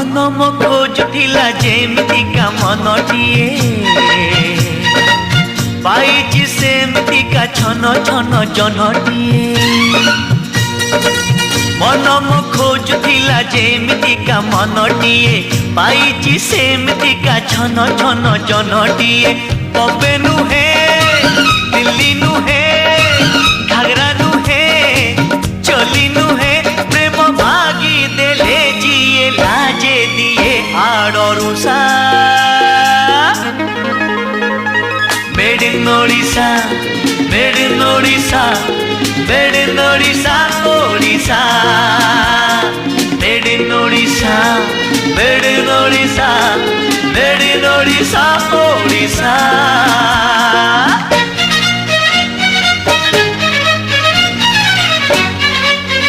मन मो खोजुला जेमितिका मनटिए पाइछि सेमितिका छन छन जनटिए मन मो खोजुला जेमितिका मनटिए पाइछि सेमितिका छन छन जनटिए बबे नुहे दिल्ली नुहे घाघरा नुहे चली नुहे प्रेम भागी देले जिए लाजे दिए आड़रुषा made in Odisha made in Odisha made in Odisha Odisha made in Odisha made in Odisha made in Odisha Odisha